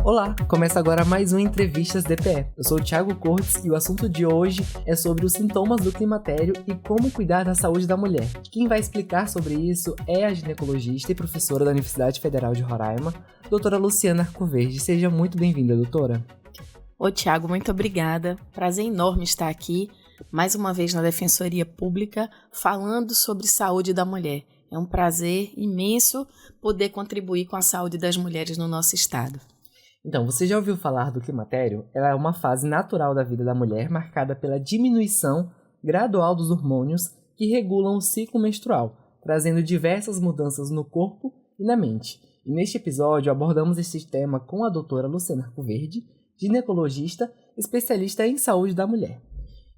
Olá, começa agora mais um Entrevistas DPE. Eu sou o Thiago Cortes e o assunto de hoje é sobre os sintomas do climatério e como cuidar da saúde da mulher. Quem vai explicar sobre isso é a ginecologista e professora da Universidade Federal de Roraima, doutora Luciana Arcoverde. Seja muito bem-vinda, doutora. Ô Thiago, muito obrigada. Prazer enorme estar aqui, mais uma vez na Defensoria Pública, falando sobre saúde da mulher. É um prazer imenso poder contribuir com a saúde das mulheres no nosso estado. Então, você já ouviu falar do climatério? Ela é uma fase natural da vida da mulher marcada pela diminuição gradual dos hormônios que regulam o ciclo menstrual, trazendo diversas mudanças no corpo e na mente. E neste episódio abordamos esse tema com a doutora Luciana Arcoverde, ginecologista, especialista em saúde da mulher.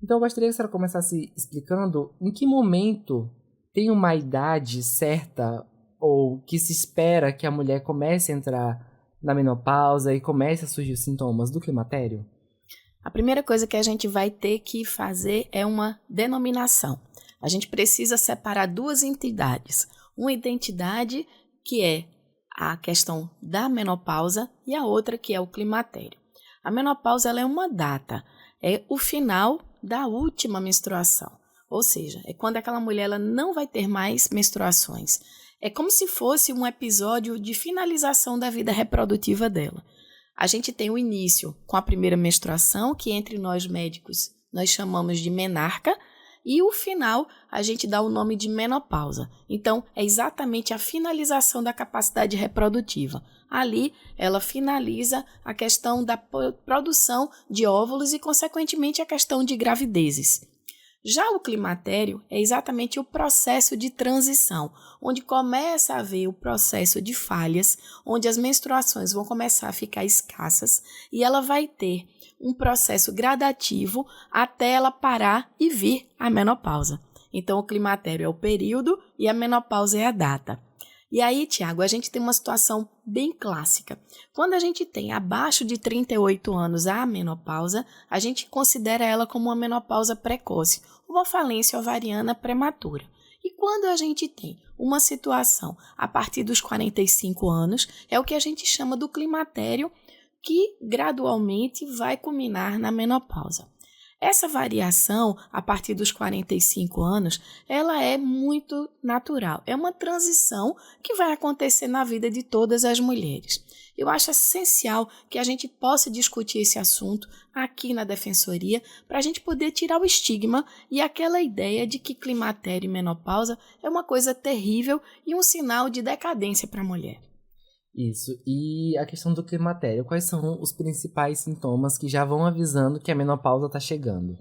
Então eu gostaria que a senhora começasse explicando em que momento tem uma idade certa ou que se espera que a mulher comece a entrar na menopausa e comece a surgir os sintomas do climatério? A primeira coisa que a gente vai ter que fazer é uma denominação. A gente precisa separar duas entidades. Uma identidade que é a questão da menopausa e a outra que é o climatério. A menopausa ela é uma data, é o final da última menstruação. Ou seja, é quando aquela mulher ela não vai ter mais menstruações. É como se fosse um episódio de finalização da vida reprodutiva dela. A gente tem o início com a primeira menstruação, que entre nós médicos nós chamamos de menarca, e o final a gente dá o nome de menopausa. Então, é exatamente a finalização da capacidade reprodutiva. Ali, ela finaliza a questão da produção de óvulos e, consequentemente, a questão de gravidezes. Já o climatério é exatamente o processo de transição, onde começa a haver o processo de falhas, onde as menstruações vão começar a ficar escassas e ela vai ter um processo gradativo até ela parar e vir a menopausa. Então, o climatério é o período e a menopausa é a data. E aí, Tiago, a gente tem uma situação bem clássica. Quando a gente tem abaixo de 38 anos a menopausa, a gente considera ela como uma menopausa precoce, uma falência ovariana prematura. E quando a gente tem uma situação a partir dos 45 anos, é o que a gente chama do climatério, que gradualmente vai culminar na menopausa. Essa variação, a partir dos 45 anos, ela é muito natural. É uma transição que vai acontecer na vida de todas as mulheres. Eu acho essencial que a gente possa discutir esse assunto aqui na Defensoria para a gente poder tirar o estigma e aquela ideia de que climatério e menopausa é uma coisa terrível e um sinal de decadência para a mulher. Isso. E a questão do climatério, quais são os principais sintomas que já vão avisando que a menopausa está chegando?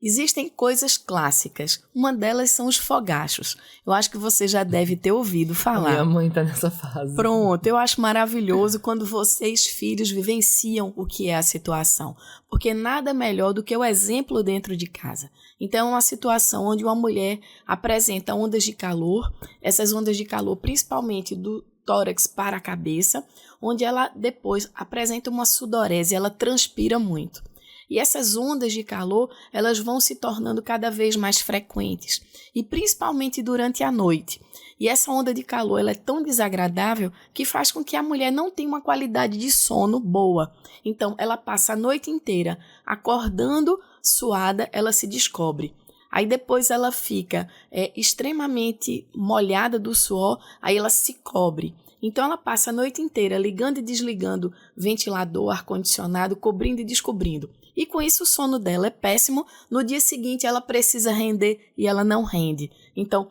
Existem coisas clássicas. Uma delas são os fogachos. Eu acho que você já deve ter ouvido falar. Minha mãe está nessa fase. Pronto, eu acho maravilhoso quando vocês, filhos, vivenciam o que é a situação. Porque nada melhor do que o exemplo dentro de casa. Então, é uma situação onde uma mulher apresenta ondas de calor, essas ondas de calor principalmente do tórax para a cabeça, onde ela depois apresenta uma sudorese, ela transpira muito. E essas ondas de calor, elas vão se tornando cada vez mais frequentes, e principalmente durante a noite. E essa onda de calor ela é tão desagradável que faz com que a mulher não tenha uma qualidade de sono boa. Então, ela passa a noite inteira acordando suada, ela se descobre. Aí depois ela fica extremamente molhada do suor, aí ela se cobre. Então ela passa a noite inteira ligando e desligando ventilador, ar-condicionado, cobrindo e descobrindo. E com isso o sono dela é péssimo, no dia seguinte ela precisa render e ela não rende. Então,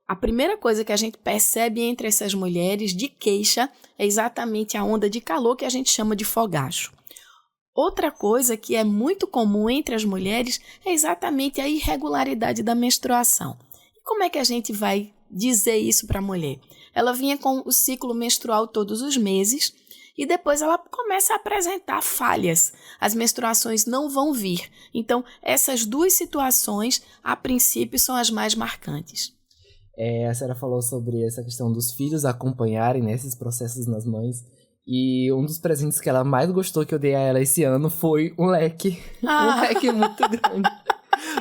a primeira coisa que a gente percebe entre essas mulheres de queixa é exatamente a onda de calor que a gente chama de fogacho. Outra coisa que é muito comum entre as mulheres é exatamente a irregularidade da menstruação. E como é que a gente vai dizer isso para a mulher? Ela vinha com o ciclo menstrual todos os meses e depois ela começa a apresentar falhas. As menstruações não vão vir. Então, essas duas situações, a princípio, são as mais marcantes. A senhora falou sobre essa questão dos filhos acompanharem nesses processos nas mães. E um dos presentes que ela mais gostou que eu dei a ela esse ano foi um leque. Um leque muito grande.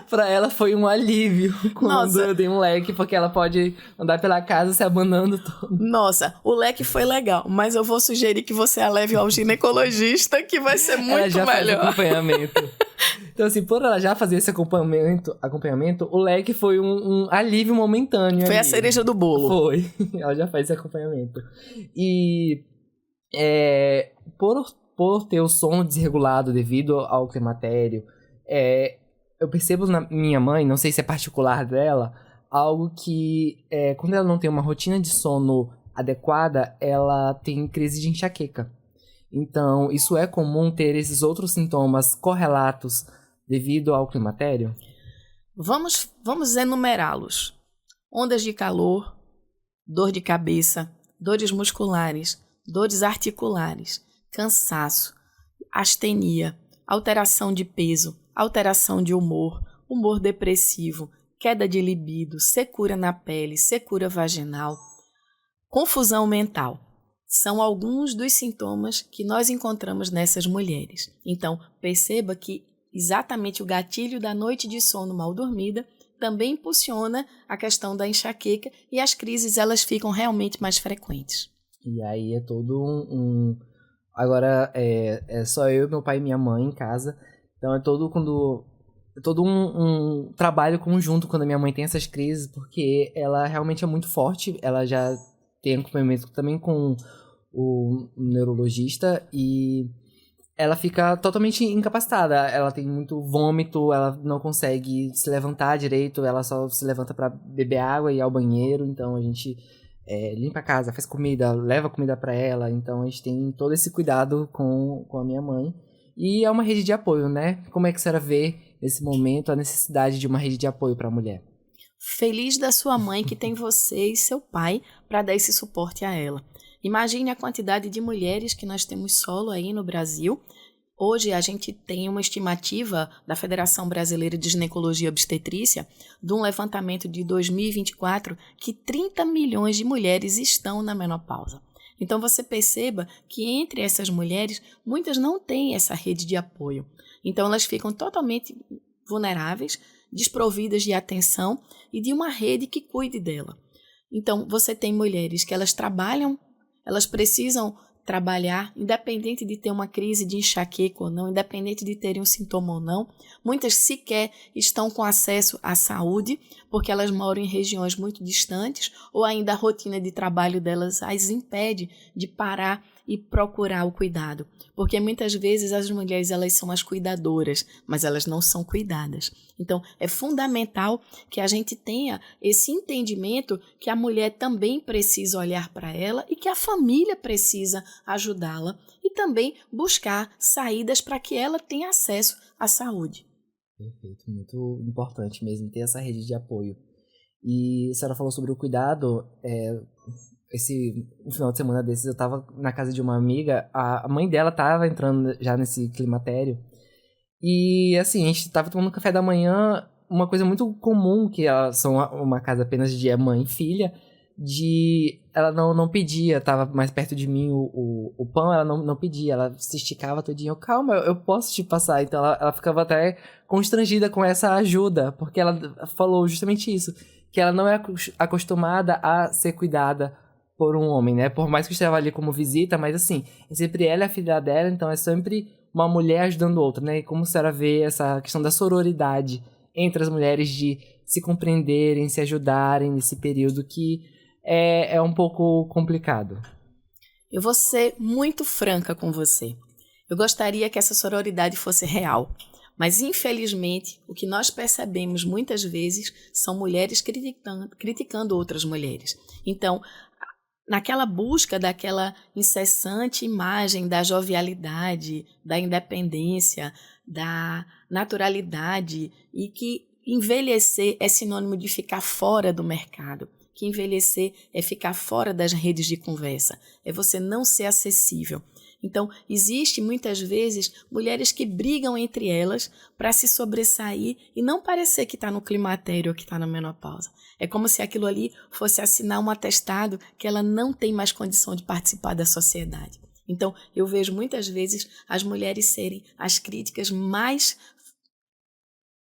Pra ela foi um alívio quando Nossa. eu dei um leque, porque ela pode andar pela casa se abanando todo. Nossa, o leque foi legal, mas eu vou sugerir que você a leve ao ginecologista, que vai ser muito Ela já faz melhor. acompanhamento. Então, assim, por ela já fazer esse acompanhamento, o leque foi um alívio momentâneo. Foi a ali. cereja do bolo. Foi. Ela já faz esse acompanhamento. E por ter o sono desregulado devido ao climatério, eu percebo na minha mãe, não sei se é particular dela, algo que quando ela não tem uma rotina de sono adequada, ela tem crise de enxaqueca. Então, isso é comum ter esses outros sintomas correlatos devido ao climatério? Vamos enumerá-los. Ondas de calor, dor de cabeça, dores musculares, dores articulares, cansaço, astenia, alteração de peso, alteração de humor, humor depressivo, queda de libido, secura na pele, secura vaginal, confusão mental. São alguns dos sintomas que nós encontramos nessas mulheres. Então, perceba que exatamente o gatilho da noite de sono mal dormida também impulsiona a questão da enxaqueca e as crises elas ficam realmente mais frequentes. E aí é todo Agora é só eu, meu pai e minha mãe em casa. Então é todo um trabalho conjunto quando a minha mãe tem essas crises, porque ela realmente é muito forte. Ela já tem acompanhamento também com o neurologista e ela fica totalmente incapacitada. Ela tem muito vômito, ela não consegue se levantar direito, ela só se levanta para beber água e ir ao banheiro. Então a gente limpa a casa, faz comida, leva comida para ela. Então a gente tem todo esse cuidado com a minha mãe. E é uma rede de apoio, né? Como é que a senhora vê nesse momento a necessidade de uma rede de apoio para a mulher? Feliz da sua mãe que tem você e seu pai para dar esse suporte a ela. Imagine a quantidade de mulheres que nós temos solo aí no Brasil. Hoje a gente tem uma estimativa da Federação Brasileira de Ginecologia e Obstetrícia, de um levantamento de 2024, que 30 milhões de mulheres estão na menopausa. Então você perceba que entre essas mulheres, muitas não têm essa rede de apoio. Então elas ficam totalmente vulneráveis, desprovidas de atenção e de uma rede que cuide dela. Então você tem mulheres que elas trabalham, elas precisam trabalhar, independente de ter uma crise de enxaqueca ou não, independente de terem um sintoma ou não. Muitas sequer estão com acesso à saúde, porque elas moram em regiões muito distantes, ou ainda a rotina de trabalho delas as impede de parar e procurar o cuidado. Porque muitas vezes as mulheres elas são as cuidadoras, mas elas não são cuidadas. Então, é fundamental que a gente tenha esse entendimento que a mulher também precisa olhar para ela e que a família precisa ajudá-la e também buscar saídas para que ela tenha acesso à saúde. Perfeito, muito importante mesmo ter essa rede de apoio. E a senhora falou sobre o cuidado, um final de semana desses eu tava na casa de uma amiga, a mãe dela tava entrando já nesse climatério, e assim, a gente tava tomando café da manhã, uma coisa muito comum, que elas são uma casa apenas de mãe e filha, ela não pedia, tava mais perto de mim o pão, ela não pedia, ela se esticava todinha, calma, eu posso te passar. Então ela ficava até constrangida com essa ajuda, porque ela falou justamente isso, que ela não é acostumada a ser cuidada por um homem, né? Por mais que esteja ali como visita, mas assim, é sempre ela e a filha dela, então é sempre uma mulher ajudando outra, né? E como a senhora vê essa questão da sororidade entre as mulheres de se compreenderem, se ajudarem nesse período que é um pouco complicado. Eu vou ser muito franca com você. Eu gostaria que essa sororidade fosse real, mas infelizmente o que nós percebemos muitas vezes são mulheres criticando outras mulheres. Então, naquela busca daquela incessante imagem da jovialidade, da independência, da naturalidade, e que envelhecer é sinônimo de ficar fora do mercado, que envelhecer é ficar fora das redes de conversa, é você não ser acessível. Então, existe muitas vezes mulheres que brigam entre elas para se sobressair e não parecer que está no climatério ou que está na menopausa. É como se aquilo ali fosse assinar um atestado que ela não tem mais condição de participar da sociedade. Então, eu vejo muitas vezes as mulheres serem as críticas mais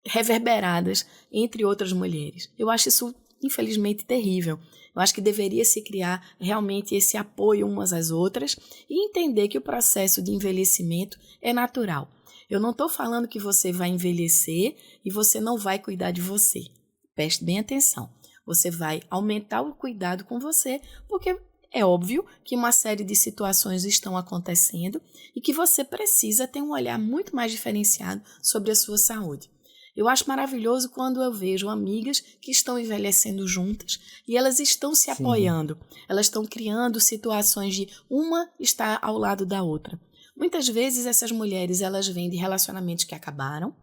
reverberadas entre outras mulheres. Eu acho isso, infelizmente, terrível. Eu acho que deveria se criar realmente esse apoio umas às outras e entender que o processo de envelhecimento é natural. Eu não estou falando que você vai envelhecer e você não vai cuidar de você. Preste bem atenção. Você vai aumentar o cuidado com você, porque é óbvio que uma série de situações estão acontecendo e que você precisa ter um olhar muito mais diferenciado sobre a sua saúde. Eu acho maravilhoso quando eu vejo amigas que estão envelhecendo juntas e elas estão se apoiando. Elas estão criando situações de uma estar ao lado da outra. Muitas vezes essas mulheres elas vêm de relacionamentos que acabaram,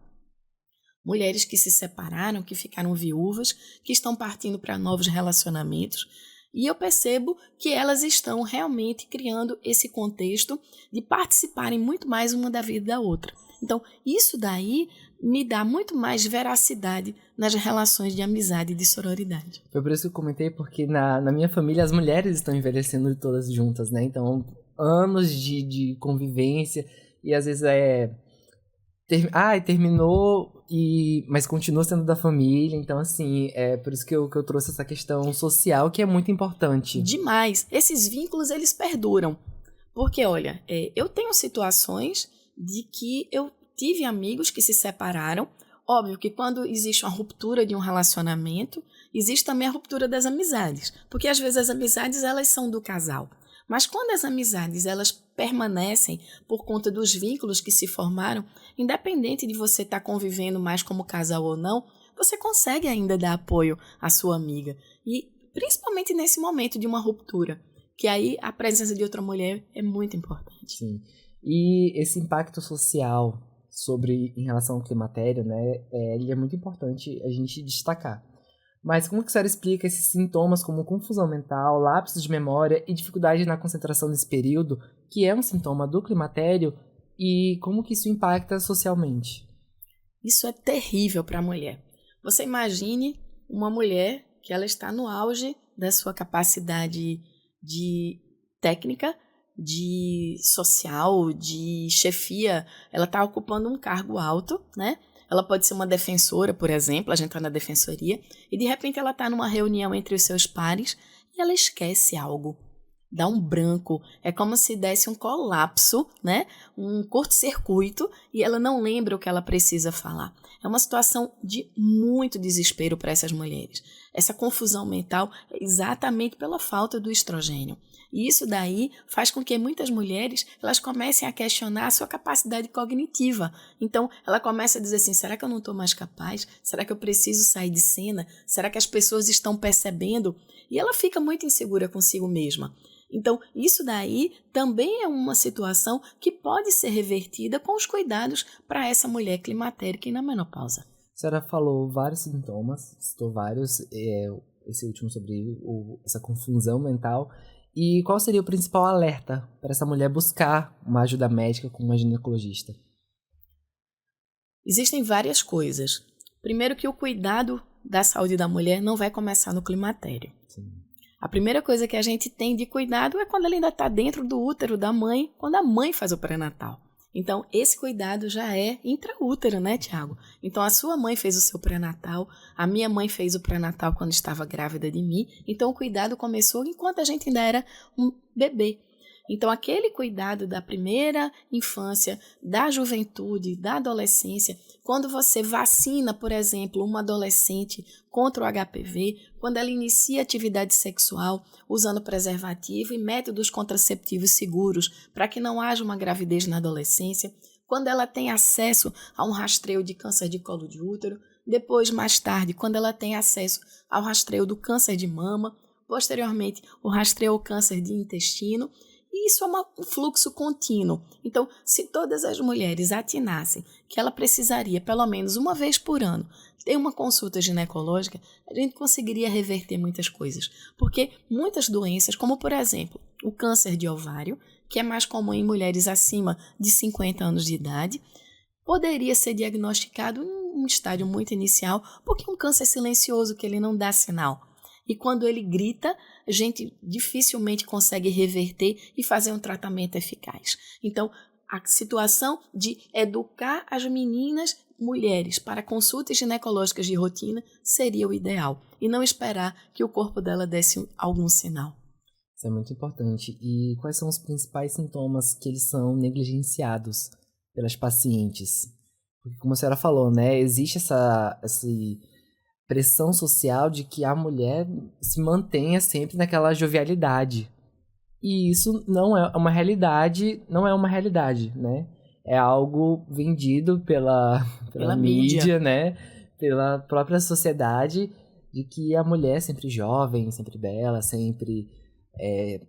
mulheres que se separaram, que ficaram viúvas, que estão partindo para novos relacionamentos. E eu percebo que elas estão realmente criando esse contexto de participarem muito mais uma da vida da outra. Então, isso daí me dá muito mais veracidade nas relações de amizade e de sororidade. Foi por isso que eu comentei, porque na minha família as mulheres estão envelhecendo todas juntas, né? Então, anos de convivência e às vezes terminou, mas continua sendo da família. Então, assim, é por isso que eu trouxe essa questão social, que é muito importante. Demais. Esses vínculos, eles perduram. Porque, olha, eu tenho situações de que eu tive amigos que se separaram. Óbvio que quando existe uma ruptura de um relacionamento, existe também a ruptura das amizades. Porque, às vezes, as amizades, elas são do casal. Mas quando as amizades elas permanecem por conta dos vínculos que se formaram, independente de você estar convivendo mais como casal ou não, você consegue ainda dar apoio à sua amiga. E principalmente nesse momento de uma ruptura, que aí a presença de outra mulher é muito importante. Sim. E esse impacto social em relação ao climatério, né, ele é muito importante a gente destacar. Mas como que a senhora explica esses sintomas como confusão mental, lapsos de memória e dificuldade na concentração nesse período, que é um sintoma do climatério, e como que isso impacta socialmente? Isso é terrível para a mulher. Você imagine uma mulher que ela está no auge da sua capacidade de técnica, de social, de chefia, ela está ocupando um cargo alto, né? Ela pode ser uma defensora, por exemplo, a gente está na defensoria, e de repente ela está numa reunião entre os seus pares e ela esquece algo. Dá um branco, é como se desse um colapso, né? Um curto-circuito, e ela não lembra o que ela precisa falar. É uma situação de muito desespero para essas mulheres. Essa confusão mental é exatamente pela falta do estrogênio. E isso daí faz com que muitas mulheres elas comecem a questionar a sua capacidade cognitiva. Então, ela começa a dizer assim, será que eu não estou mais capaz? Será que eu preciso sair de cena? Será que as pessoas estão percebendo? E ela fica muito insegura consigo mesma. Então, isso daí também é uma situação que pode ser revertida com os cuidados para essa mulher climatérica e na menopausa. A senhora falou vários sintomas, citou vários, esse último sobre essa confusão mental. E qual seria o principal alerta para essa mulher buscar uma ajuda médica com uma ginecologista? Existem várias coisas. Primeiro que o cuidado da saúde da mulher não vai começar no climatério. Sim. A primeira coisa que a gente tem de cuidado é quando ela ainda está dentro do útero da mãe, quando a mãe faz o pré-natal. Então, esse cuidado já é intraútero, né, Tiago? Então, a sua mãe fez o seu pré-natal, a minha mãe fez o pré-natal quando estava grávida de mim. Então, o cuidado começou enquanto a gente ainda era um bebê. Então, aquele cuidado da primeira infância, da juventude, da adolescência, quando você vacina, por exemplo, uma adolescente contra o HPV, quando ela inicia atividade sexual usando preservativo e métodos contraceptivos seguros para que não haja uma gravidez na adolescência, quando ela tem acesso a um rastreio de câncer de colo de útero, depois, mais tarde, quando ela tem acesso ao rastreio do câncer de mama, posteriormente, o rastreio ao câncer de intestino. E isso é um fluxo contínuo. Então, se todas as mulheres atinassem que ela precisaria, pelo menos uma vez por ano, ter uma consulta ginecológica, a gente conseguiria reverter muitas coisas. Porque muitas doenças, como por exemplo, o câncer de ovário, que é mais comum em mulheres acima de 50 anos de idade, poderia ser diagnosticado em um estágio muito inicial, porque é um câncer silencioso que ele não dá sinal. E quando ele grita, a gente dificilmente consegue reverter e fazer um tratamento eficaz. Então, a situação de educar as meninas, mulheres, para consultas ginecológicas de rotina seria o ideal. E não esperar que o corpo dela desse algum sinal. Isso é muito importante. E quais são os principais sintomas que eles são negligenciados pelas pacientes? Porque, como a senhora falou, né, existe essa pressão social de que a mulher se mantenha sempre naquela jovialidade. E isso não é uma realidade, né? É algo vendido pela mídia, né? Pela própria sociedade, de que a mulher é sempre jovem, sempre bela, sempre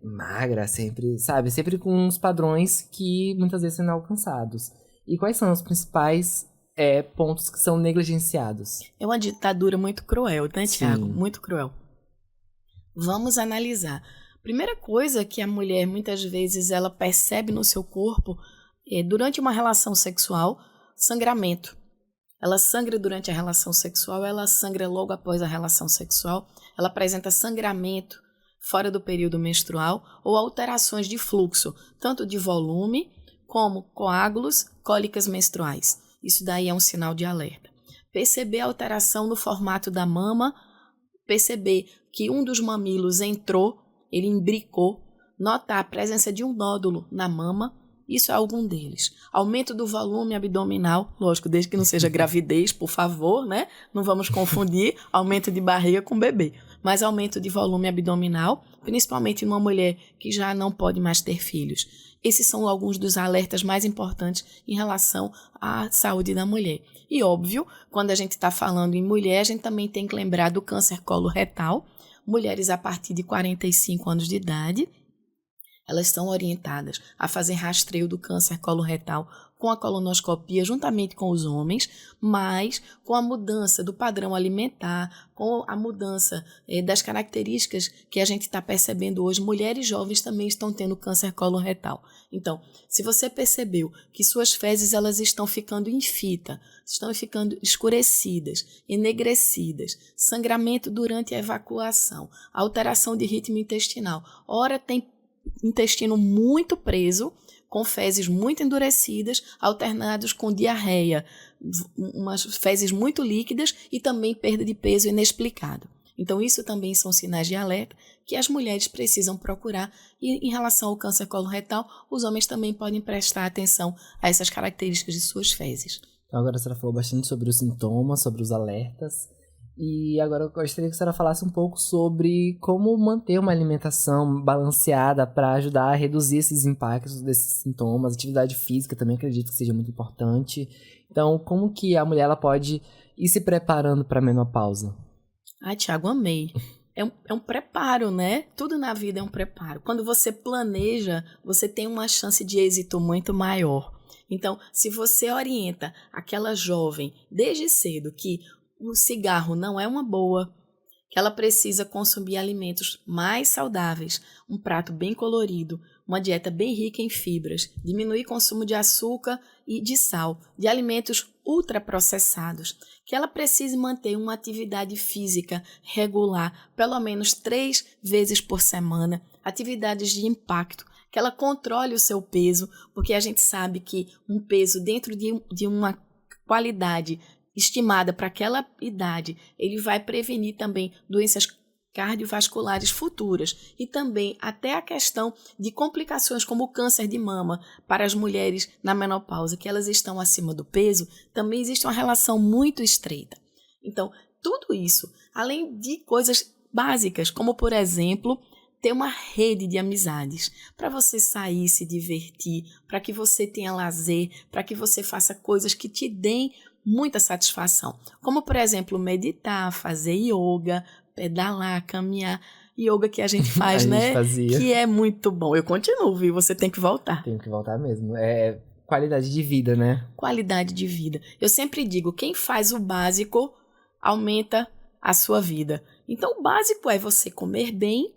magra, sempre, sabe? Sempre com uns padrões que muitas vezes são inalcançados. E quais são os principais pontos que são negligenciados? É uma ditadura muito cruel, né, Tiago? Sim. Muito cruel. Vamos analisar. Primeira coisa que a mulher, muitas vezes, ela percebe no seu corpo durante uma relação sexual, sangramento. Ela sangra durante a relação sexual, ela sangra logo após a relação sexual, ela apresenta sangramento fora do período menstrual ou alterações de fluxo, tanto de volume como coágulos, cólicas menstruais. Isso daí é um sinal de alerta. Perceber a alteração no formato da mama, perceber que um dos mamilos entrou, ele imbricou, notar a presença de um nódulo na mama, isso é algum deles. Aumento do volume abdominal, lógico, desde que não seja gravidez, por favor, né? Não vamos confundir aumento de barriga com bebê. Mas aumento de volume abdominal, principalmente numa mulher que já não pode mais ter filhos. Esses são alguns dos alertas mais importantes em relação à saúde da mulher. E óbvio, quando a gente está falando em mulher, a gente também tem que lembrar do câncer coloretal. Mulheres a partir de 45 anos de idade, elas são orientadas a fazer rastreio do câncer coloretal com a colonoscopia juntamente com os homens, mas com a mudança do padrão alimentar, com a mudança das características que a gente está percebendo hoje, mulheres jovens também estão tendo câncer coloretal. Então, se você percebeu que suas fezes elas estão ficando em fita, estão ficando escurecidas, enegrecidas, sangramento durante a evacuação, alteração de ritmo intestinal, ora tem intestino muito preso, com fezes muito endurecidas, alternados com diarreia, umas fezes muito líquidas e também perda de peso inexplicado. Então, isso também são sinais de alerta que as mulheres precisam procurar. E em relação ao câncer coloretal, os homens também podem prestar atenção a essas características de suas fezes. Então, agora a senhora falou bastante sobre os sintomas, sobre os alertas. E agora eu gostaria que a senhora falasse um pouco sobre como manter uma alimentação balanceada para ajudar a reduzir esses impactos desses sintomas. Atividade física também acredito que seja muito importante. Então, como que a mulher ela pode ir se preparando para a menopausa? Ai, Tiago, amei. É um preparo, né? Tudo na vida é um preparo. Quando você planeja, você tem uma chance de êxito muito maior. Então, se você orienta aquela jovem desde cedo que o cigarro não é uma boa, que ela precisa consumir alimentos mais saudáveis, um prato bem colorido, uma dieta bem rica em fibras, diminuir o consumo de açúcar e de sal, de alimentos ultraprocessados, que ela precise manter uma atividade física regular, pelo menos 3 vezes por semana, atividades de impacto, que ela controle o seu peso, porque a gente sabe que um peso dentro de uma qualidade estimada para aquela idade, ele vai prevenir também doenças cardiovasculares futuras e também até a questão de complicações como o câncer de mama para as mulheres na menopausa, que elas estão acima do peso, também existe uma relação muito estreita. Então, tudo isso, além de coisas básicas, como por exemplo, ter uma rede de amizades para você sair, se divertir, para que você tenha lazer, para que você faça coisas que te deem muita satisfação, como por exemplo meditar, fazer yoga, pedalar, caminhar, yoga que a gente faz, né? Fazia. Que é muito bom. Eu continuo, viu? Você tem que voltar. Tenho que voltar mesmo. É qualidade de vida, né? Qualidade de vida. Eu sempre digo, quem faz o básico aumenta a sua vida. Então o básico é você comer bem,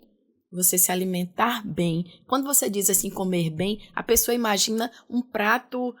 você se alimentar bem. Quando você diz assim, comer bem, a pessoa imagina um prato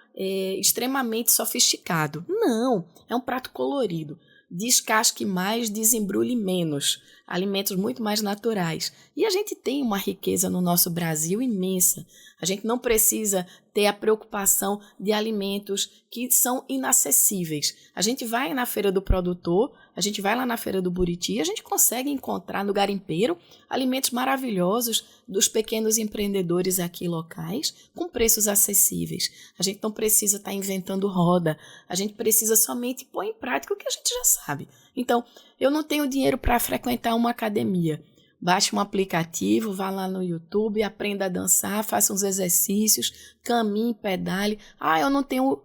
extremamente sofisticado. Não, é um prato colorido. Descasque mais, desembrulhe menos. Alimentos muito mais naturais. E a gente tem uma riqueza no nosso Brasil imensa. A gente não precisa ter a preocupação de alimentos que são inacessíveis. A gente vai na feira do produtor, a gente vai lá na feira do Buriti, a gente consegue encontrar no garimpeiro alimentos maravilhosos dos pequenos empreendedores aqui locais com preços acessíveis. A gente não precisa estar inventando roda, a gente precisa somente pôr em prática o que a gente já sabe. Então, eu não tenho dinheiro para frequentar uma academia. Baixe um aplicativo, vá lá no YouTube, aprenda a dançar, faça uns exercícios, caminhe, pedale. Eu não tenho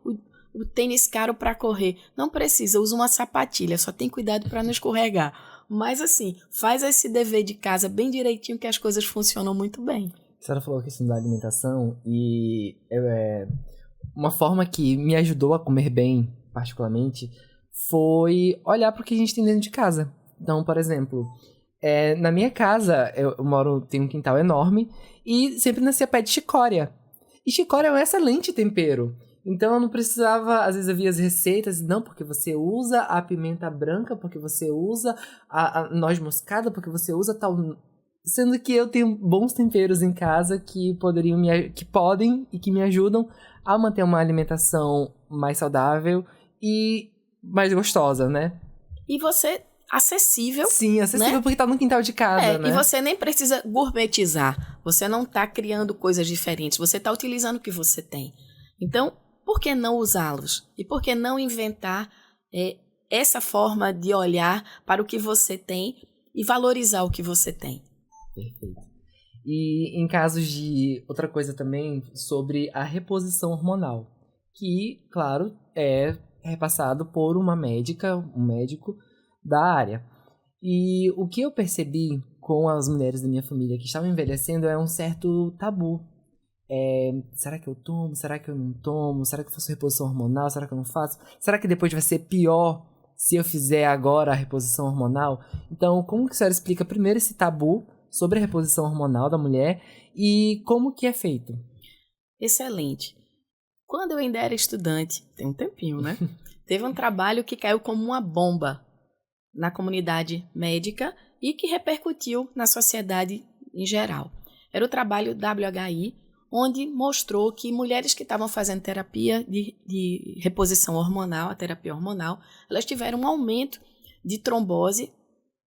o tênis caro para correr. Não precisa, usa uma sapatilha, só tem cuidado para não escorregar. Mas assim, faz esse dever de casa bem direitinho que as coisas funcionam muito bem. A senhora falou a questão da alimentação e uma forma que me ajudou a comer bem, particularmente, foi olhar para o que a gente tem dentro de casa. Então, por exemplo... na minha casa, eu tenho um quintal enorme e sempre nascia pé de chicória. E chicória é um excelente tempero. Então eu não precisava, às vezes eu via as receitas, não, porque você usa a pimenta branca, porque você usa a noz moscada, porque você usa tal... Sendo que eu tenho bons temperos em casa que podem e que me ajudam a manter uma alimentação mais saudável e mais gostosa, né? E você... acessível. Sim, acessível, né? Porque tá no quintal de casa, né? E você nem precisa gourmetizar. Você não tá criando coisas diferentes. Você tá utilizando o que você tem. Então, por que não usá-los? E por que não inventar essa forma de olhar para o que você tem e valorizar o que você tem? Perfeito. E em casos de... Outra coisa também sobre a reposição hormonal. Que, claro, é repassado por um médico da área. E o que eu percebi com as mulheres da minha família que estavam envelhecendo é um certo tabu. Será que eu tomo? Será que eu não tomo? Será que eu faço reposição hormonal? Será que eu não faço? Será que depois vai ser pior se eu fizer agora a reposição hormonal? Então, como que a senhora explica primeiro esse tabu sobre a reposição hormonal da mulher e como que é feito? Excelente. Quando eu ainda era estudante, tem um tempinho, né? Teve um trabalho que caiu como uma bomba na comunidade médica e que repercutiu na sociedade em geral. Era o trabalho WHI, onde mostrou que mulheres que estavam fazendo terapia de reposição hormonal, a terapia hormonal, elas tiveram um aumento de trombose,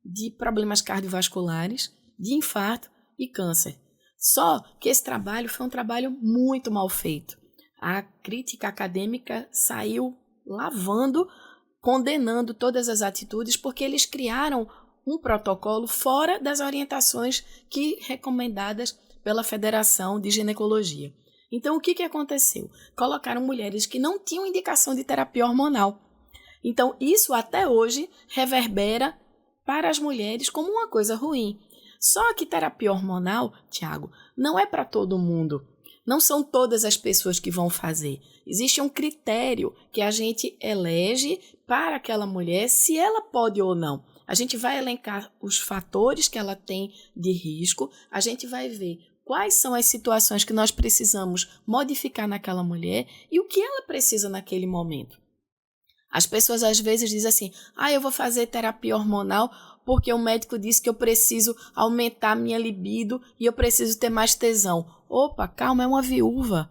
de problemas cardiovasculares, de infarto e câncer. Só que esse trabalho foi um trabalho muito mal feito. A crítica acadêmica saiu lavando, condenando todas as atitudes, porque eles criaram um protocolo fora das orientações recomendadas pela Federação de Ginecologia. Então, o que aconteceu? Colocaram mulheres que não tinham indicação de terapia hormonal. Então, isso até hoje reverbera para as mulheres como uma coisa ruim. Só que terapia hormonal, Tiago, não é para todo mundo. Não são todas as pessoas que vão fazer. Existe um critério que a gente elege para aquela mulher, se ela pode ou não. A gente vai elencar os fatores que ela tem de risco, a gente vai ver quais são as situações que nós precisamos modificar naquela mulher e o que ela precisa naquele momento. As pessoas às vezes dizem assim, eu vou fazer terapia hormonal porque o médico disse que eu preciso aumentar minha libido e eu preciso ter mais tesão. Opa, calma, é uma viúva.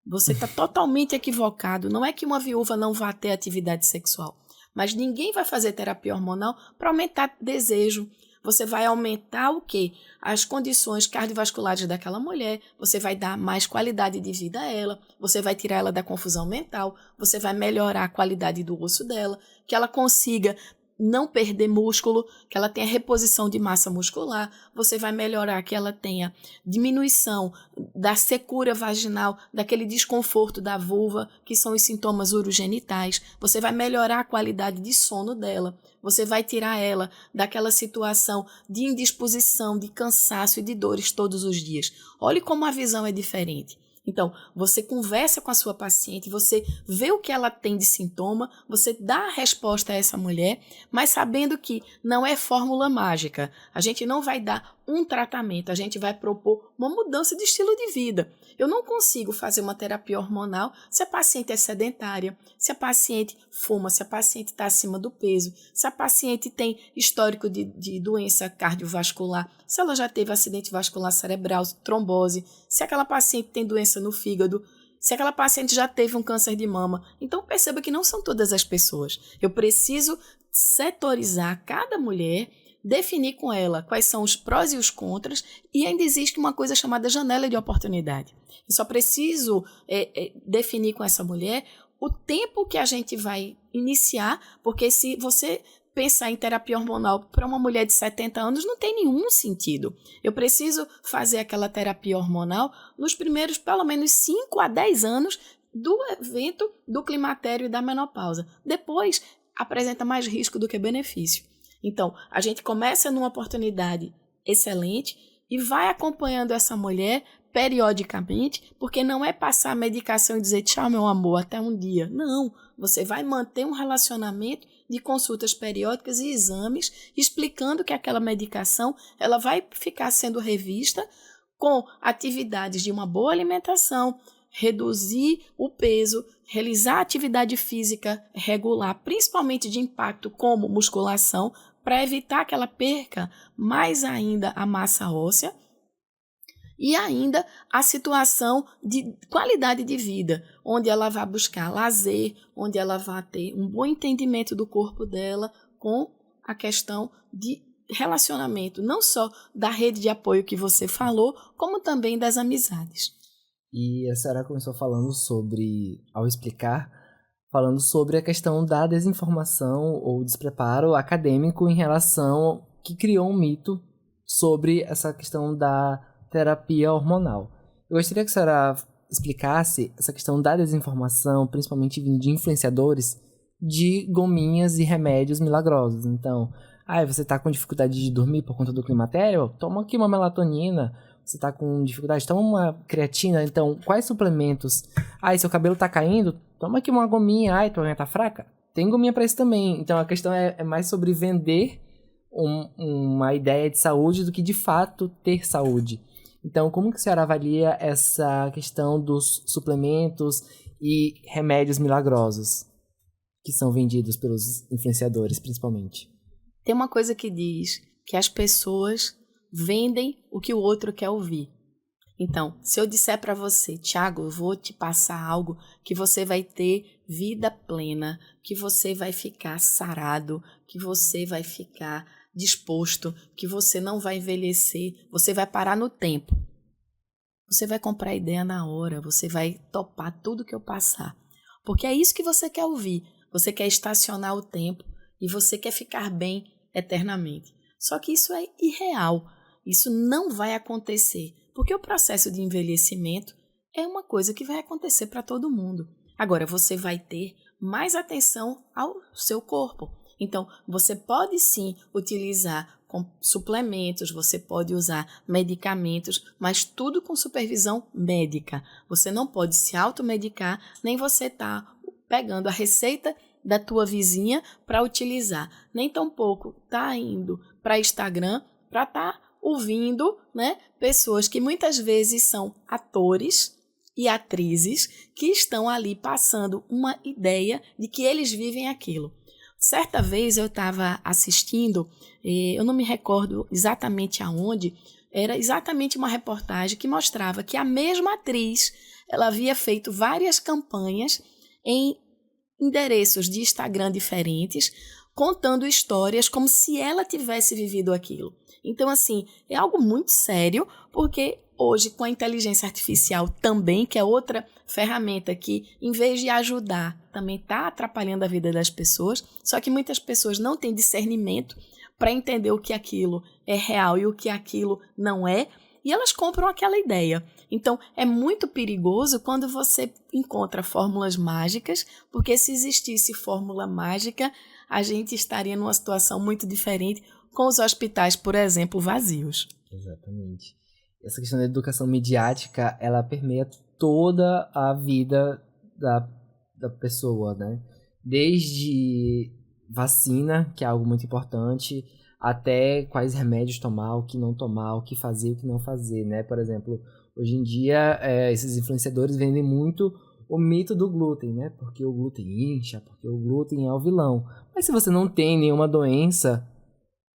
Você está totalmente equivocado. Não é que uma viúva não vá ter atividade sexual, mas ninguém vai fazer terapia hormonal para aumentar desejo. Você vai aumentar o quê? As condições cardiovasculares daquela mulher, você vai dar mais qualidade de vida a ela, você vai tirar ela da confusão mental, você vai melhorar a qualidade do osso dela, que ela consiga não perder músculo, que ela tenha reposição de massa muscular, você vai melhorar que ela tenha diminuição da secura vaginal, daquele desconforto da vulva, que são os sintomas urogenitais, você vai melhorar a qualidade de sono dela, você vai tirar ela daquela situação de indisposição, de cansaço e de dores todos os dias. Olhe como a visão é diferente. Então, você conversa com a sua paciente, você vê o que ela tem de sintoma, você dá a resposta a essa mulher, mas sabendo que não é fórmula mágica. A gente não vai dar um tratamento, a gente vai propor uma mudança de estilo de vida. Eu não consigo fazer uma terapia hormonal se a paciente é sedentária, se a paciente fuma, se a paciente está acima do peso, se a paciente tem histórico de doença cardiovascular, se ela já teve acidente vascular cerebral, trombose, se aquela paciente tem doença no fígado, se aquela paciente já teve um câncer de mama. Então perceba que não são todas as pessoas. Eu preciso setorizar cada mulher, definir com ela quais são os prós e os contras, e ainda existe uma coisa chamada janela de oportunidade. Eu só preciso definir com essa mulher o tempo que a gente vai iniciar, porque se você pensar em terapia hormonal para uma mulher de 70 anos não tem nenhum sentido. Eu preciso fazer aquela terapia hormonal nos primeiros, pelo menos, 5 a 10 anos do evento do climatério e da menopausa. Depois, apresenta mais risco do que benefício. Então, a gente começa numa oportunidade excelente e vai acompanhando essa mulher periodicamente, porque não é passar a medicação e dizer tchau, meu amor, até um dia. Não, você vai manter um relacionamento de consultas periódicas e exames, explicando que aquela medicação ela vai ficar sendo revista com atividades de uma boa alimentação, reduzir o peso, realizar atividade física regular, principalmente de impacto como musculação, para evitar que ela perca mais ainda a massa óssea e ainda a situação de qualidade de vida, onde ela vai buscar lazer, onde ela vai ter um bom entendimento do corpo dela com a questão de relacionamento, não só da rede de apoio que você falou, como também das amizades. E a senhora começou ao explicar, falando sobre a questão da desinformação ou despreparo acadêmico em relação que criou um mito sobre essa questão da terapia hormonal. Eu gostaria que a senhora explicasse essa questão da desinformação, principalmente vindo de influenciadores, de gominhas e remédios milagrosos. Então, você está com dificuldade de dormir por conta do climatério? Toma aqui uma melatonina. Você está com dificuldade? Toma uma creatina. Então, quais suplementos? Seu cabelo está caindo? Toma aqui uma gominha. Tua unha está fraca? Tem gominha para isso também. Então, a questão é mais sobre vender uma ideia de saúde do que, de fato, ter saúde. Então, como que a senhora avalia essa questão dos suplementos e remédios milagrosos que são vendidos pelos influenciadores, principalmente? Tem uma coisa que diz que as pessoas vendem o que o outro quer ouvir. Então, se eu disser para você, Thiago, eu vou te passar algo que você vai ter vida plena, que você vai ficar sarado, que você vai ficar disposto, que você não vai envelhecer, você vai parar no tempo. Você vai comprar a ideia na hora, você vai topar tudo que eu passar. Porque é isso que você quer ouvir. Você quer estacionar o tempo e você quer ficar bem eternamente. Só que isso é irreal. Isso não vai acontecer, porque o processo de envelhecimento é uma coisa que vai acontecer para todo mundo. Agora, você vai ter mais atenção ao seu corpo. Então, você pode sim utilizar com suplementos, você pode usar medicamentos, mas tudo com supervisão médica. Você não pode se automedicar, nem você tá pegando a receita da tua vizinha para utilizar. Nem tampouco tá indo para Instagram para estar ouvindo, pessoas que muitas vezes são atores e atrizes que estão ali passando uma ideia de que eles vivem aquilo. Certa vez eu estava assistindo, eu não me recordo exatamente aonde, era exatamente uma reportagem que mostrava que a mesma atriz ela havia feito várias campanhas em endereços de Instagram diferentes, contando histórias como se ela tivesse vivido aquilo. Então, assim, é algo muito sério, porque hoje, com a inteligência artificial também, que é outra ferramenta que, em vez de ajudar, também está atrapalhando a vida das pessoas, só que muitas pessoas não têm discernimento para entender o que aquilo é real e o que aquilo não é, e elas compram aquela ideia. Então, é muito perigoso quando você encontra fórmulas mágicas, porque se existisse fórmula mágica, a gente estaria numa situação muito diferente, com os hospitais, por exemplo, vazios. Exatamente. Essa questão da educação midiática, ela permeia toda a vida da pessoa, né? Desde vacina, que é algo muito importante, até quais remédios tomar, o que não tomar, o que fazer, o que não fazer, né? Por exemplo, hoje em dia, esses influenciadores vendem muito o mito do glúten, né? Porque o glúten incha, porque o glúten é o vilão. Mas se você não tem nenhuma doença,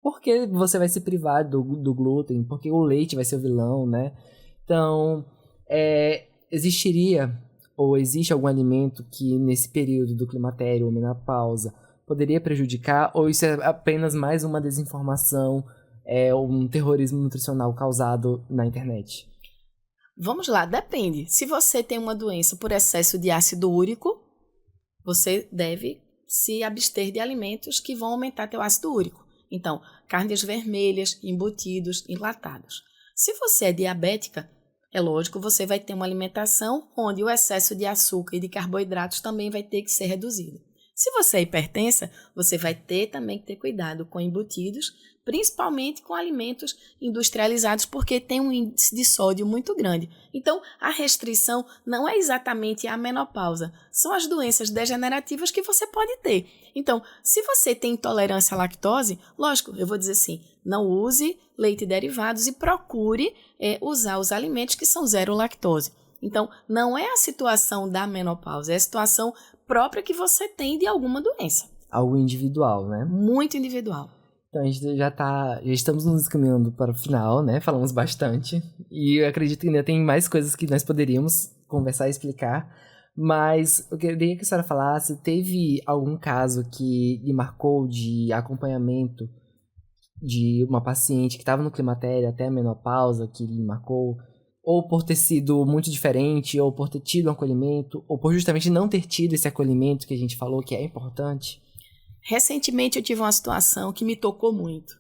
porque você vai se privar do glúten, porque o leite vai ser o vilão, né? Então, existiria ou existe algum alimento que nesse período do climatério ou menopausa poderia prejudicar, ou isso é apenas mais uma desinformação, um terrorismo nutricional causado na internet? Vamos lá, depende. Se você tem uma doença por excesso de ácido úrico, você deve se abster de alimentos que vão aumentar teu ácido úrico. Então, carnes vermelhas, embutidos, enlatados. Se você é diabética, é lógico, você vai ter uma alimentação onde o excesso de açúcar e de carboidratos também vai ter que ser reduzido. Se você é hipertensa, você vai ter também que ter cuidado com embutidos, principalmente com alimentos industrializados, porque tem um índice de sódio muito grande. Então, a restrição não é exatamente a menopausa, são as doenças degenerativas que você pode ter. Então, se você tem intolerância à lactose, lógico, eu vou dizer assim, não use leite e derivados e procure usar os alimentos que são zero lactose. Então, não é a situação da menopausa, é a situação própria que você tem de alguma doença. Algo individual, né? Muito individual. Então a gente já estamos nos encaminhando para o final, né? Falamos bastante. E eu acredito que ainda tem mais coisas que nós poderíamos conversar e explicar. Mas eu queria que a senhora falasse, teve algum caso que lhe marcou de acompanhamento de uma paciente que estava no climatério até a menopausa, que lhe marcou, ou por ter sido muito diferente, ou por ter tido um acolhimento, ou por justamente não ter tido esse acolhimento que a gente falou que é importante? Recentemente eu tive uma situação que me tocou muito.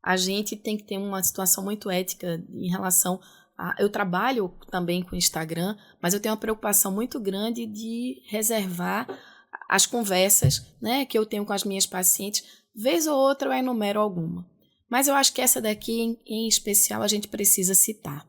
A gente tem que ter uma situação muito ética em relação a... Eu trabalho também com o Instagram, mas eu tenho uma preocupação muito grande de reservar as conversas, né, que eu tenho com as minhas pacientes. Vez ou outra eu enumero alguma. Mas eu acho que essa daqui, em especial, a gente precisa citar.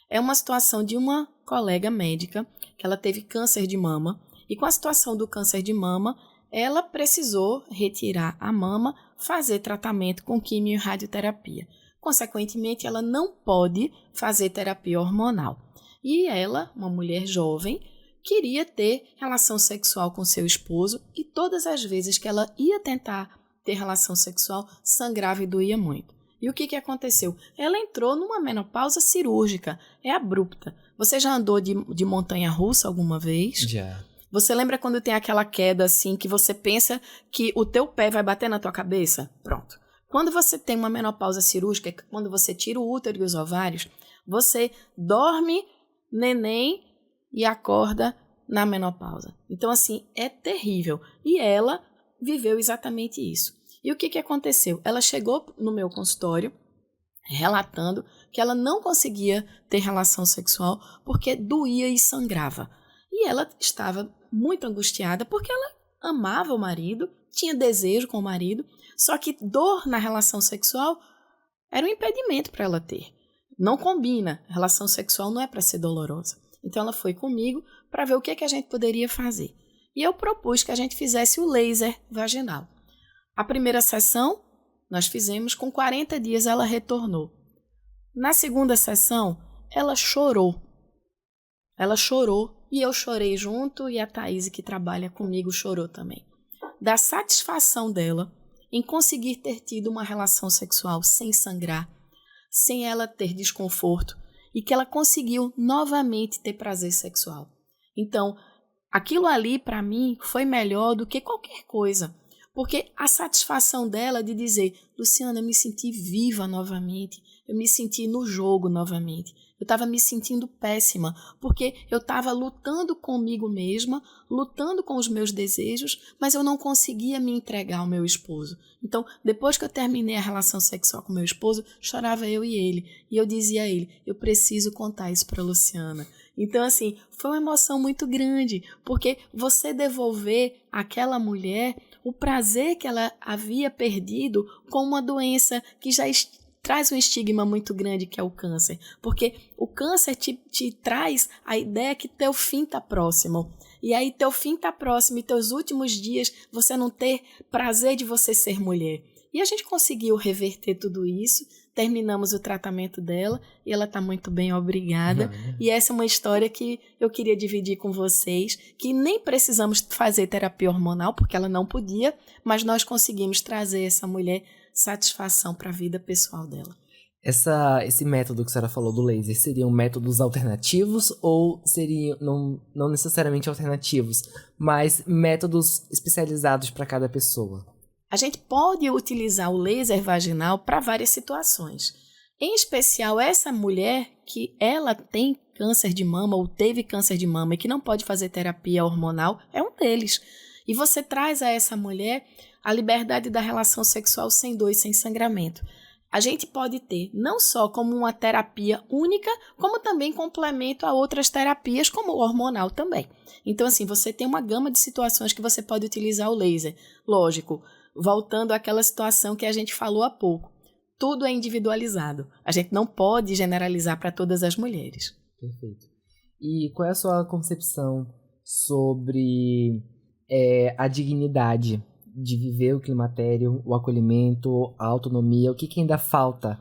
É uma situação de uma colega médica, que ela teve câncer de mama, e com a situação do câncer de mama, ela precisou retirar a mama, fazer tratamento com quimio e radioterapia. Consequentemente, ela não pode fazer terapia hormonal. E ela, uma mulher jovem, queria ter relação sexual com seu esposo e todas as vezes que ela ia tentar ter relação sexual, sangrava e doía muito. E o que aconteceu? Ela entrou numa menopausa cirúrgica, é abrupta. Você já andou de montanha-russa alguma vez? Já. Você lembra quando tem aquela queda assim, que você pensa que o teu pé vai bater na tua cabeça? Pronto. Quando você tem uma menopausa cirúrgica, quando você tira o útero e os ovários, você dorme neném e acorda na menopausa. Então, assim, é terrível. E ela viveu exatamente isso. E o que aconteceu? Ela chegou no meu consultório relatando que ela não conseguia ter relação sexual porque doía e sangrava. E ela estava muito angustiada porque ela amava o marido, tinha desejo com o marido, só que dor na relação sexual era um impedimento para ela ter. Não combina, a relação sexual não é para ser dolorosa. Então ela foi comigo para ver o que a gente poderia fazer. E eu propus que a gente fizesse o laser vaginal. A primeira sessão nós fizemos, com 40 dias ela retornou. Na segunda sessão, ela chorou. Ela chorou e eu chorei junto e a Thaís, que trabalha comigo, chorou também. Da satisfação dela em conseguir ter tido uma relação sexual sem sangrar, sem ela ter desconforto e que ela conseguiu novamente ter prazer sexual. Então, aquilo ali para mim foi melhor do que qualquer coisa. Porque a satisfação dela de dizer, Luciana, eu me senti viva novamente, eu me senti no jogo novamente. Eu estava me sentindo péssima, porque eu estava lutando comigo mesma, lutando com os meus desejos, mas eu não conseguia me entregar ao meu esposo. Então, depois que eu terminei a relação sexual com meu esposo, chorava eu e ele. E eu dizia a ele, eu preciso contar isso para Luciana. Então, assim, foi uma emoção muito grande, porque você devolver àquela mulher o prazer que ela havia perdido com uma doença que já traz um estigma muito grande, que é o câncer. Porque o câncer te traz a ideia que teu fim está próximo. E aí teu fim está próximo e teus últimos dias você não ter prazer de você ser mulher. E a gente conseguiu reverter tudo isso, terminamos o tratamento dela e ela está muito bem, obrigada. E essa é uma história que eu queria dividir com vocês, que nem precisamos fazer terapia hormonal, porque ela não podia, mas nós conseguimos trazer essa mulher satisfação para a vida pessoal dela. Esse método que a senhora falou do laser, seriam métodos alternativos ou seriam, não necessariamente alternativos, mas métodos especializados para cada pessoa? A gente pode utilizar o laser vaginal para várias situações. Em especial, essa mulher que ela tem câncer de mama ou teve câncer de mama e que não pode fazer terapia hormonal, é um deles. E você traz a essa mulher a liberdade da relação sexual sem dor e sem sangramento. A gente pode ter não só como uma terapia única, como também complemento a outras terapias, como o hormonal também. Então, assim, você tem uma gama de situações que você pode utilizar o laser. Lógico, voltando àquela situação que a gente falou há pouco. Tudo é individualizado. A gente não pode generalizar para todas as mulheres. Perfeito. E qual é a sua concepção sobre a dignidade de viver o climatério, o acolhimento, a autonomia? O que ainda falta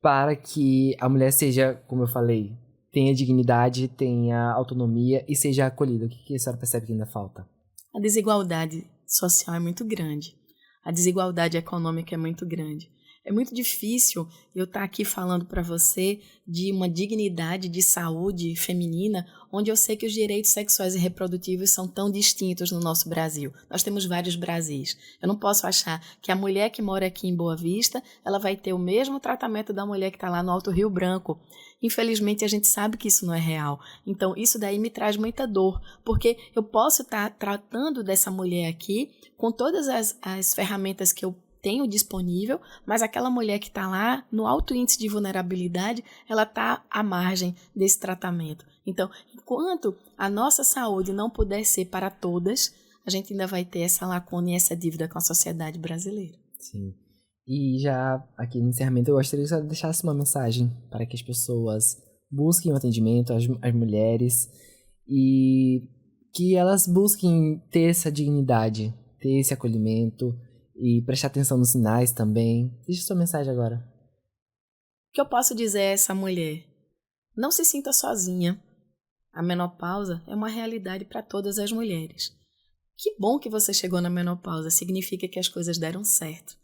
para que a mulher seja, como eu falei, tenha dignidade, tenha autonomia e seja acolhida? O que a senhora percebe que ainda falta? A desigualdade social é muito grande. A desigualdade econômica é muito grande. É muito difícil eu estar aqui falando para você de uma dignidade de saúde feminina, onde eu sei que os direitos sexuais e reprodutivos são tão distintos no nosso Brasil. Nós temos vários Brasis. Eu não posso achar que a mulher que mora aqui em Boa Vista, ela vai ter o mesmo tratamento da mulher que está lá no Alto Rio Branco. Infelizmente, a gente sabe que isso não é real. Então, isso daí me traz muita dor, porque eu posso estar tratando dessa mulher aqui com todas as ferramentas que eu tenho disponível, mas aquela mulher que está lá no alto índice de vulnerabilidade, ela está à margem desse tratamento. Então, enquanto a nossa saúde não puder ser para todas, a gente ainda vai ter essa lacuna e essa dívida com a sociedade brasileira. Sim. E já aqui no encerramento, eu gostaria que você deixasse uma mensagem para que as pessoas busquem o atendimento, as mulheres, e que elas busquem ter essa dignidade, ter esse acolhimento, e prestar atenção nos sinais também. Deixa sua mensagem agora. O que eu posso dizer a essa mulher? Não se sinta sozinha. A menopausa é uma realidade para todas as mulheres. Que bom que você chegou na menopausa. Significa que as coisas deram certo.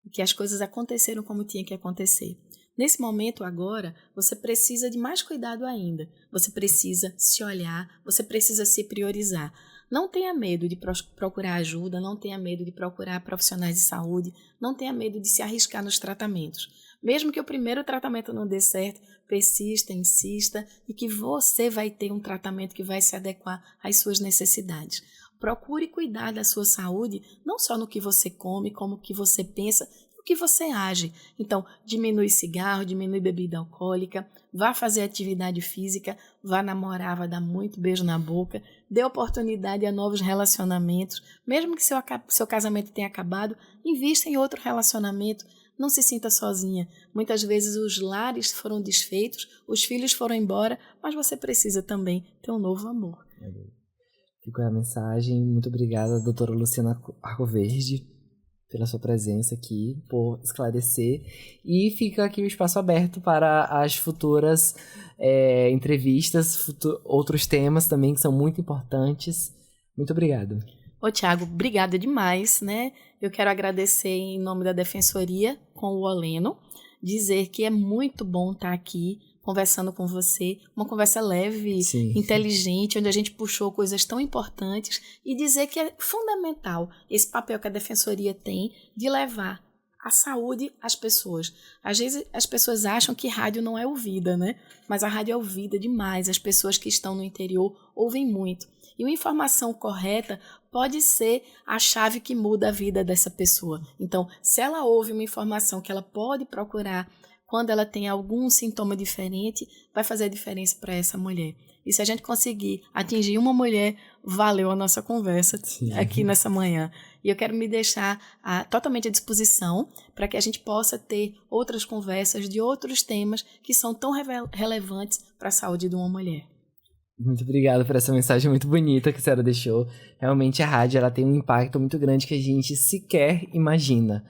Que as coisas aconteceram como tinha que acontecer. Nesse momento agora, você precisa de mais cuidado ainda. Você precisa se olhar, você precisa se priorizar. Não tenha medo de procurar ajuda, não tenha medo de procurar profissionais de saúde, não tenha medo de se arriscar nos tratamentos. Mesmo que o primeiro tratamento não dê certo, persista, insista e que você vai ter um tratamento que vai se adequar às suas necessidades. Procure cuidar da sua saúde, não só no que você come, como o que você pensa e o que você age. Então, diminui cigarro, diminui bebida alcoólica, vá fazer atividade física, vá namorar, vá dar muito beijo na boca, dê oportunidade a novos relacionamentos. Mesmo que seu casamento tenha acabado, invista em outro relacionamento. Não se sinta sozinha. Muitas vezes os lares foram desfeitos, os filhos foram embora, mas você precisa também ter um novo amor. Fica a mensagem. Muito obrigada, doutora Luciana Arcoverde, pela sua presença aqui, por esclarecer. E fica aqui o espaço aberto para as futuras entrevistas, outros temas também que são muito importantes. Muito obrigado. Ô, Tiago, obrigada demais, né? Eu quero agradecer em nome da Defensoria com o Oleno, dizer que é muito bom estar aqui conversando com você, uma conversa leve, Sim, inteligente, onde a gente puxou coisas tão importantes e dizer que é fundamental esse papel que a Defensoria tem de levar a saúde às pessoas. Às vezes as pessoas acham que rádio não é ouvida, né? Mas a rádio é ouvida demais, as pessoas que estão no interior ouvem muito. E uma informação correta pode ser a chave que muda a vida dessa pessoa. Então, se ela ouve uma informação que ela pode procurar quando ela tem algum sintoma diferente, vai fazer a diferença para essa mulher. E se a gente conseguir atingir uma mulher, valeu a nossa conversa aqui nessa manhã. E eu quero me deixar totalmente à disposição para que a gente possa ter outras conversas de outros temas que são tão relevantes para a saúde de uma mulher. Muito obrigado por essa mensagem muito bonita que a senhora deixou. Realmente a rádio ela tem um impacto muito grande que a gente sequer imagina.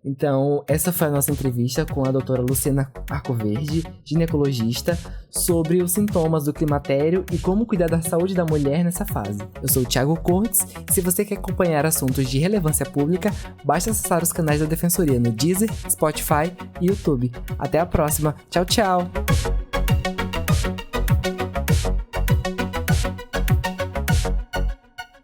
Então, essa foi a nossa entrevista com a doutora Luciana Arcoverde, ginecologista, sobre os sintomas do climatério e como cuidar da saúde da mulher nessa fase. Eu sou o Thiago Cortes e se você quer acompanhar assuntos de relevância pública, basta acessar os canais da Defensoria no Deezer, Spotify e YouTube. Até a próxima. Tchau, tchau!